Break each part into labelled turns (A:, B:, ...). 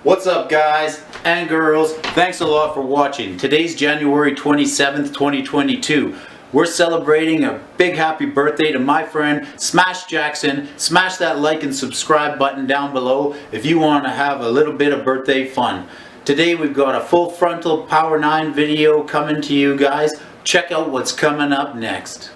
A: What's up, guys and girls? Thanks a lot for watching. Today's January 27th, 2022. We're celebrating a big happy birthday to my friend Smash Jackson. Smash that like and subscribe button down below if you want to have a little bit of birthday fun. Today we've got a full frontal Power 9 video coming to you guys. Check out what's coming up next.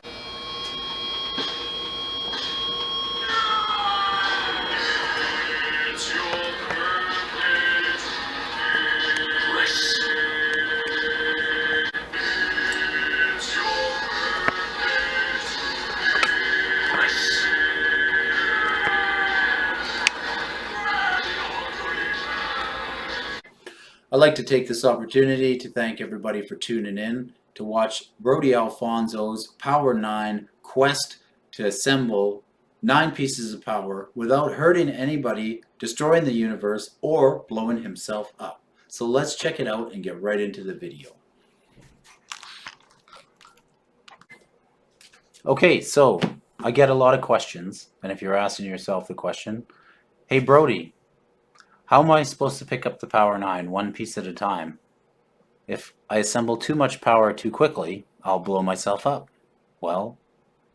A: I'd like to take this opportunity to thank everybody for tuning in to watch Brody Alphonso's Power 9 quest to assemble 9 pieces of power without hurting anybody, destroying the universe, or blowing himself up. So let's check it out and get right into the video. Okay, so I get a lot of questions, and if you're asking yourself the question, hey Brody, how am I supposed to pick up the Power 9 one piece at a time? If I assemble too much power too quickly, I'll blow myself up. Well,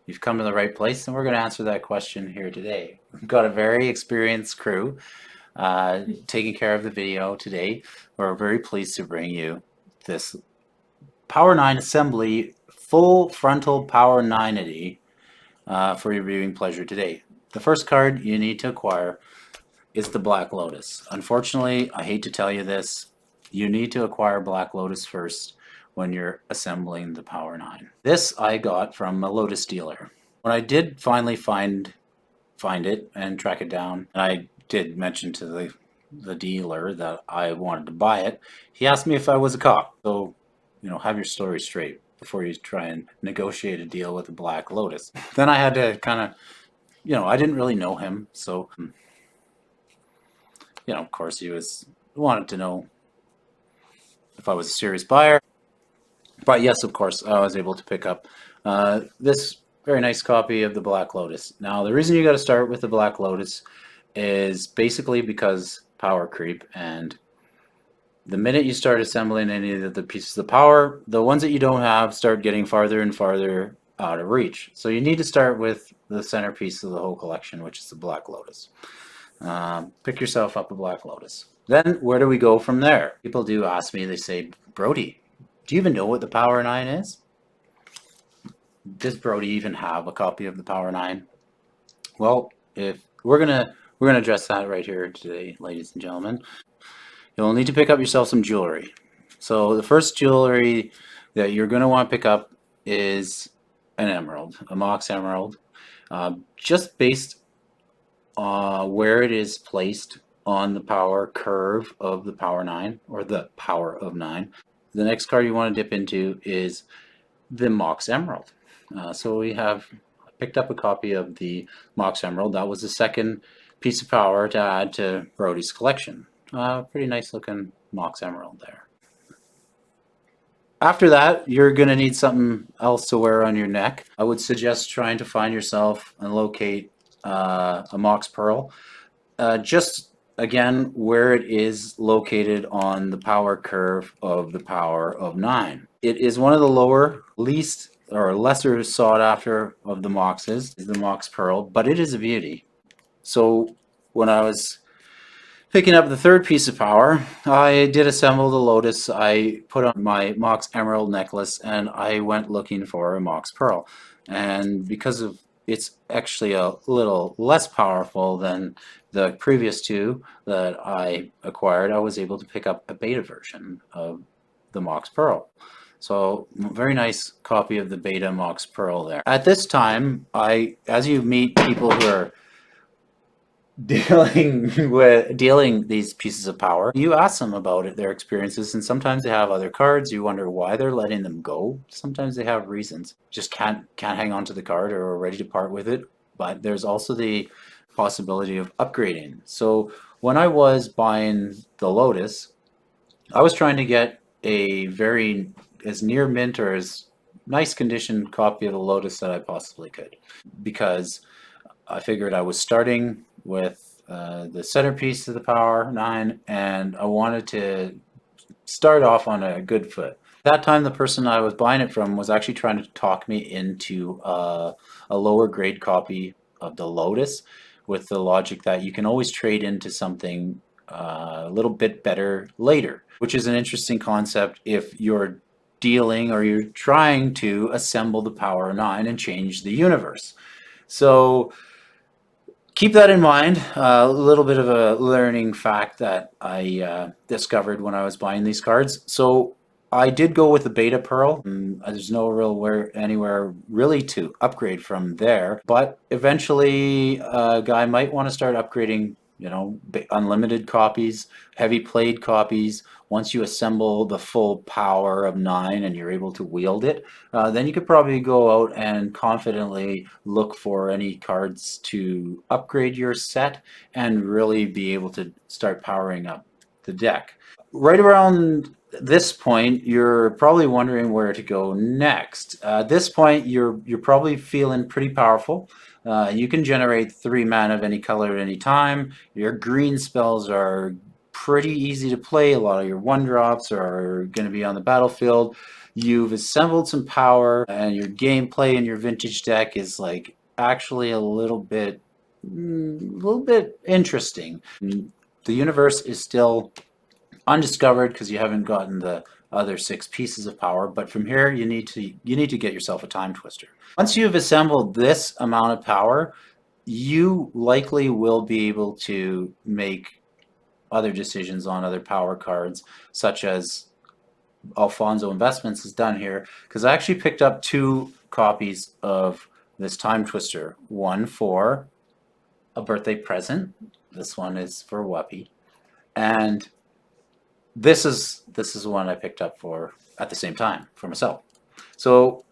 A: you've come to the right place, and we're going to answer that question here today. We've got a very experienced crew taking care of the video today. We're very pleased to bring you this Power 9 assembly, full frontal Power 9ity for your viewing pleasure today. The first card you need to acquire is the Black Lotus. Unfortunately, I hate to tell you this, you need to acquire Black Lotus first when you're assembling the Power 9. This I got from a Lotus dealer. When I did finally find it and track it down, and I did mention to the dealer that I wanted to buy it, he asked me if I was a cop. So, have your story straight before you try and negotiate a deal with the Black Lotus. Then I had to kind of, I didn't really know him, so of course he wanted to know if I was a serious buyer. But yes, of course, I was able to pick up this very nice copy of the Black Lotus. Now, the reason you got to start with the Black Lotus is basically because power creep, and the minute you start assembling any of the pieces of power, the ones that you don't have start getting farther and farther out of reach. So you need to start with the centerpiece of the whole collection, which is the Black Lotus. Pick yourself up a Black Lotus. Then where do we go from there? People do ask me, they say, Brody, do you even know what the Power 9 is? Does Brody even have a copy of the Power 9? Well, if we're gonna address that right here today, ladies and gentlemen. You'll need to pick up yourself some jewelry. So the first jewelry that you're going to want to pick up is an emerald, a Mox emerald, just based where it is placed on the power curve of the Power 9, or the Power of 9. The next card you want to dip into is the Mox Emerald. So we have picked up a copy of the Mox Emerald. That was the second piece of power to add to Brody's collection. Pretty nice looking Mox Emerald there. After that, you're going to need something else to wear on your neck. I would suggest trying to find yourself and locate a Mox Pearl. Just again where it is located on the power curve of the Power of 9. It is one of the lower, least or lesser sought after of the Moxes, is the Mox Pearl, but it is a beauty. So when I was picking up the third piece of power, I did assemble the Lotus. I put on my Mox Emerald necklace and I went looking for a Mox Pearl. And because of it's actually a little less powerful than the previous two that I acquired, I was able to pick up a beta version of the Mox Pearl. So very nice copy of the beta Mox Pearl there. At this time, as you meet people who are dealing these pieces of power, you ask them about it, their experiences, and sometimes they have other cards. You wonder why they're letting them go. Sometimes they have reasons, just can't hang on to the card or are ready to part with it. But there's also the possibility of upgrading. So when I was buying the Lotus, I was trying to get a very as near mint or as nice condition copy of the Lotus that I possibly could, because I figured I was starting with the centerpiece of the Power 9, and I wanted to start off on a good foot. That time, the person I was buying it from was actually trying to talk me into a lower grade copy of the Lotus, with the logic that you can always trade into something a little bit better later, which is an interesting concept if you're dealing or you're trying to assemble the Power 9 and change the universe. So keep that in mind. A little bit of a learning fact that I discovered when I was buying these cards. So I did go with the Beta Pearl. There's no real anywhere really to upgrade from there, but eventually a guy might want to start upgrading, unlimited copies, heavy played copies. Once you assemble the full power of 9 and you're able to wield it, then you could probably go out and confidently look for any cards to upgrade your set and really be able to start powering up the deck. Right around this point, you're probably wondering where to go next. At this point, you're probably feeling pretty powerful. You can generate 3 mana of any color at any time. Your green spells are pretty easy to play. A lot of your 1-drops are going to be on the battlefield. You've assembled some power, and your gameplay in your vintage deck is like actually a little bit interesting. The universe is still undiscovered because you haven't gotten the other 6 pieces of power, but from here you need to get yourself a time twister. Once you've assembled this amount of power, you likely will be able to make other decisions on other power cards, such as AlphonsoInvestments has done here, because I actually picked up 2 copies of this time twister. One for a birthday present. This one is for Whuppy, and this is one I picked up for at the same time for myself. So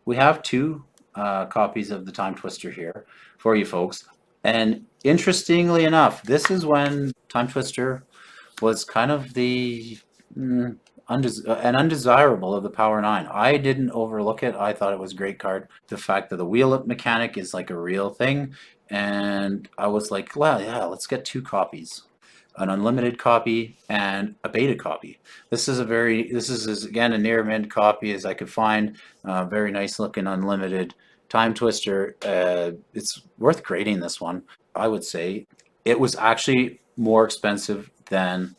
A: we have 2 copies of the time twister here for you folks. And interestingly enough, this is when time twister was kind of an undesirable of the Power 9. I didn't overlook it. I thought it was a great card. The fact that the wheel mechanic is like a real thing. And I was like, well, yeah, let's get 2 copies. An unlimited copy and a beta copy. This is again a near mint copy as I could find. Very nice looking unlimited time twister. It's worth grading this one. I would say it was actually more expensive than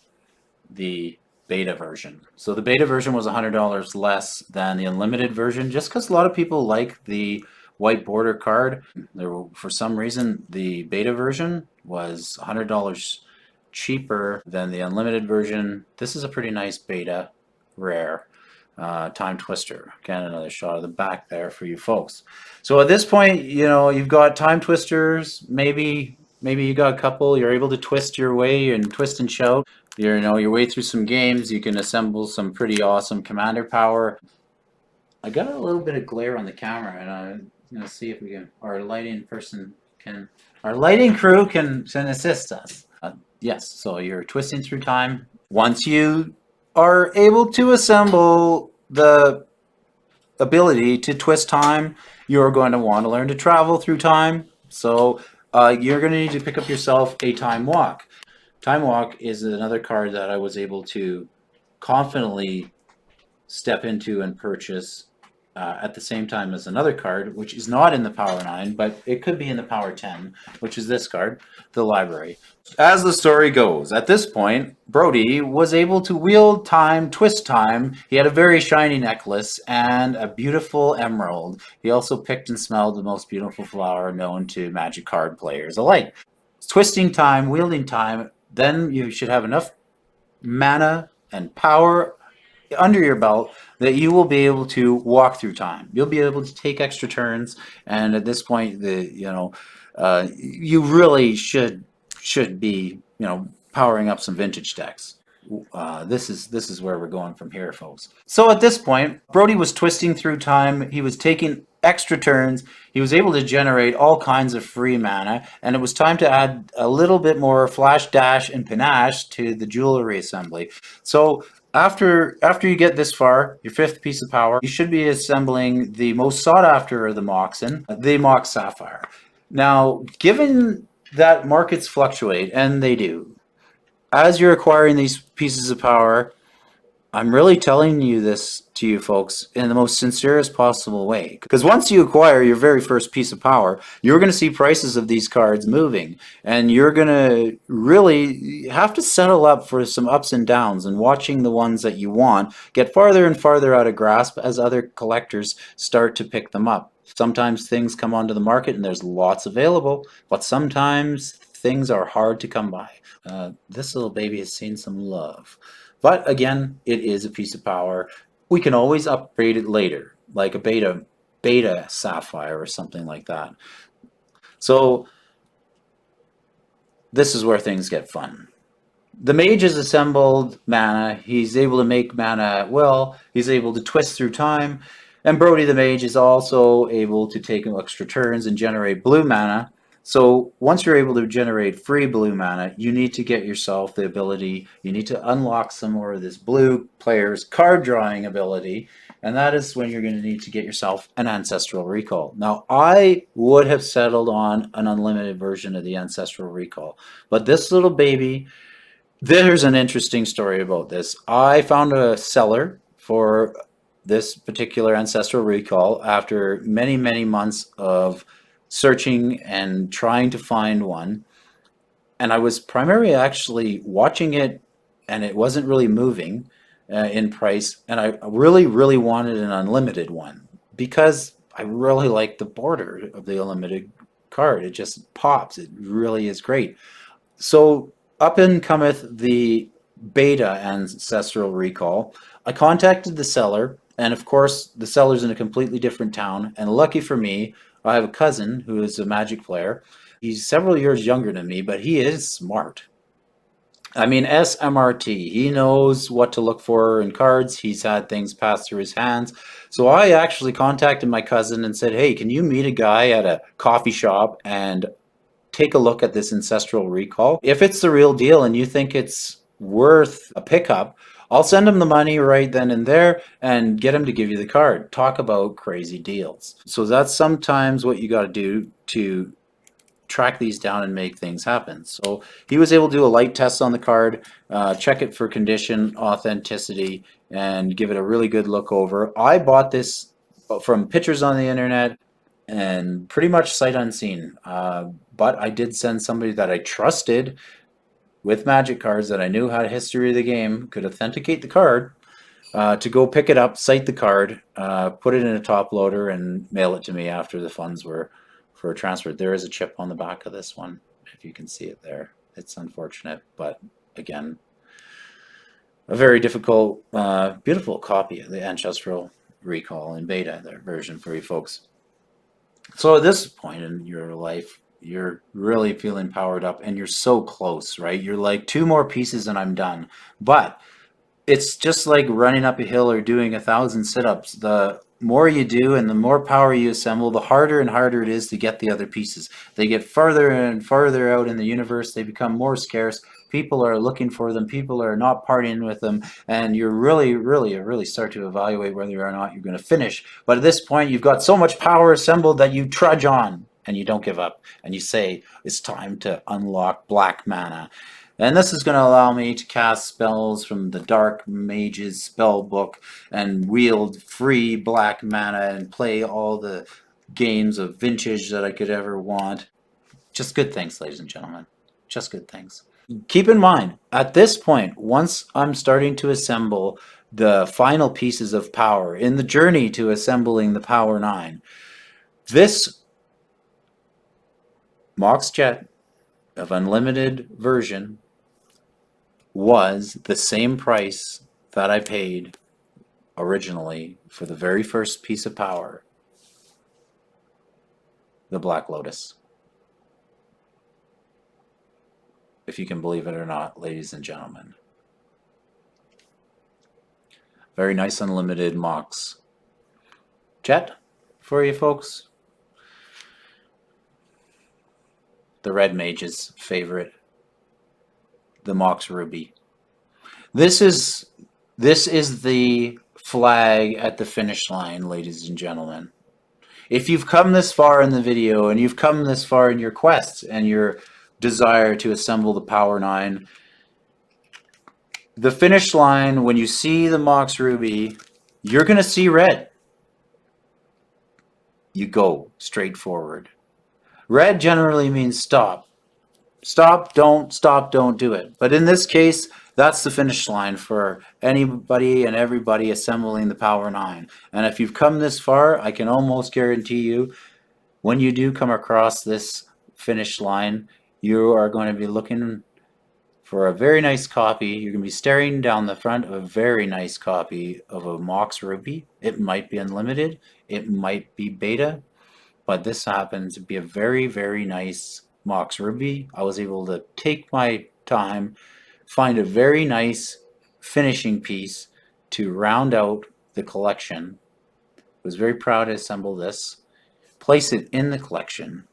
A: the beta version. So the beta version was $100 less than the unlimited version, just because a lot of people like the white border card. For some reason, the beta version was $100 cheaper than the unlimited version. This is a pretty nice beta rare time twister. Again, another shot of the back there for you folks. So at this point, you've got time twisters. Maybe you got a couple. You're able to twist your way and twist and shout. Your way through some games. You can assemble some pretty awesome commander power. I got a little bit of glare on the camera, and I'm gonna see if our lighting crew can assist us. Yes, so you're twisting through time. Once you are able to assemble the ability to twist time, you're going to want to learn to travel through time. So you're going to need to pick up yourself a time walk. Time walk is another card that I was able to confidently step into and purchase at the same time as another card, which is not in the Power 9, but it could be in the Power 10, which is this card, the Library. As the story goes, at this point, Brody was able to wield time, twist time. He had a very shiny necklace and a beautiful emerald. He also picked and smelled the most beautiful flower known to Magic card players alike. Twisting time, wielding time, then you should have enough mana and power under your belt that you will be able to walk through time. You'll be able to take extra turns, and at this point, you really should be powering up some vintage decks. This is where we're going from here, folks. So at this point, Brody was twisting through time. He was taking extra turns. He was able to generate all kinds of free mana, and it was time to add a little bit more flash, dash, and panache to the jewelry assembly. So after you get this far, your 5th piece of power, you should be assembling the most sought after of the Moxen, the Mox Sapphire. Now, given that markets fluctuate, and they do. As you're acquiring these pieces of power, I'm really telling you this to you folks in the most sincerest possible way. Because once you acquire your very first piece of power, you're going to see prices of these cards moving. And you're going to really have to settle up for some ups and downs and watching the ones that you want get farther and farther out of grasp as other collectors start to pick them up. Sometimes things come onto the market and there's lots available, but sometimes things are hard to come by. This little baby has seen some love. But again, it is a piece of power. We can always upgrade it later, like a beta sapphire or something like that. So this is where things get fun. The mage has assembled mana. He's able to make mana at will. He's able to twist through time. And Brody the mage is also able to take extra turns and generate blue mana. So once you're able to generate free blue mana, you need to get yourself the ability, you need to unlock some more of this blue player's card drawing ability. And that is when you're going to need to get yourself an Ancestral Recall. Now, I would have settled on an unlimited version of the Ancestral Recall. But this little baby, there's an interesting story about this. I found a seller for this particular Ancestral Recall after many, many months of searching and trying to find one. And I was primarily actually watching it, and it wasn't really moving in price. And I really, really wanted an unlimited one because I really like the border of the unlimited card. It just pops. It really is great. So up and cometh the beta Ancestral Recall. I contacted the seller, and of course, the seller's in a completely different town. And lucky for me, I have a cousin who is a Magic player. He's several years younger than me, but he is smart. I mean, SMRT. He knows what to look for in cards. He's had things pass through his hands. So I actually contacted my cousin and said, hey, can you meet a guy at a coffee shop and take a look at this Ancestral Recall? If it's the real deal and you think it's worth a pickup, I'll send him the money right then and there and get him to give you the card. Talk about crazy deals. So that's sometimes what you got to do to track these down and make things happen. So he was able to do a light test on the card, check it for condition, authenticity, and give it a really good look over. I bought this from pictures on the internet and pretty much sight unseen. But I did send somebody that I trusted with Magic cards that I knew had a history of the game, could authenticate the card, to go pick it up, cite the card, put it in a top loader, and mail it to me after the funds were transferred. There is a chip on the back of this one, if you can see it there. It's unfortunate, but again, a very difficult, beautiful copy of the Ancestral Recall in beta, their version for you folks. So at this point in your life, you're really feeling powered up and you're so close, right? You're like 2 more pieces and I'm done. But it's just like running up a hill or doing 1,000 sit-ups. The more you do and the more power you assemble, the harder and harder it is to get the other pieces. They get farther and farther out in the universe. They become more scarce. People are looking for them. People are not partying with them. And you're really start to evaluate whether or not you're going to finish. But at this point, you've got so much power assembled that you trudge on and you don't give up. And you say, it's time to unlock black mana. And this is going to allow me to cast spells from the Dark Mage's spell book and wield free black mana and play all the games of vintage that I could ever want. Just good things, ladies and gentlemen. Just good things. Keep in mind, at this point, once I'm starting to assemble the final pieces of power in the journey to assembling the Power 9, this Mox Jet of Unlimited version was the same price that I paid originally for the very first piece of power, the Black Lotus. If you can believe it or not, ladies and gentlemen. Very nice unlimited Mox Jet for you folks. The Red Mage's favorite, the Mox Ruby. This is the flag at the finish line, ladies and gentlemen. If you've come this far in the video and you've come this far in your quests and you're desire to assemble the Power 9. The finish line, when you see the Mox Ruby, you're going to see red. You go straight forward. Red generally means stop. Stop, don't do it. But in this case, that's the finish line for anybody and everybody assembling the Power 9. And if you've come this far, I can almost guarantee you, when you do come across this finish line, you are going to be looking for a very nice copy. You're going to be staring down the front of a very nice copy of a Mox Ruby. It might be unlimited, it might be beta, but this happens to be a very, very nice Mox Ruby. I was able to take my time, find a very nice finishing piece to round out the collection. I was very proud to assemble this, place it in the collection,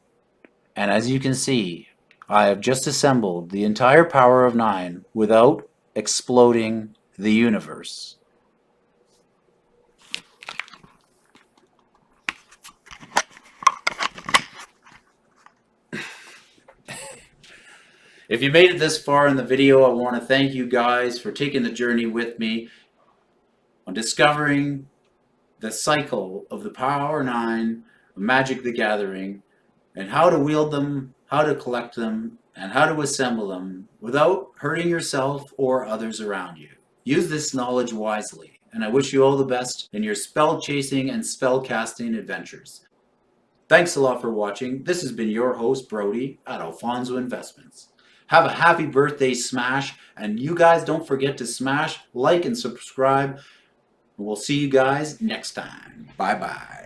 A: and as you can see, I have just assembled the entire Power of 9 without exploding the universe. If you made it this far in the video, I want to thank you guys for taking the journey with me on discovering the cycle of the Power 9, Magic the Gathering, and how to wield them, how to collect them, and how to assemble them without hurting yourself or others around you. Use this knowledge wisely, and I wish you all the best in your spell chasing and spell casting adventures. Thanks a lot for watching. This has been your host, Brody, at Alphonso Investments. Have a happy birthday, Smash, and you guys don't forget to smash, like, and subscribe. We'll see you guys next time. Bye-bye.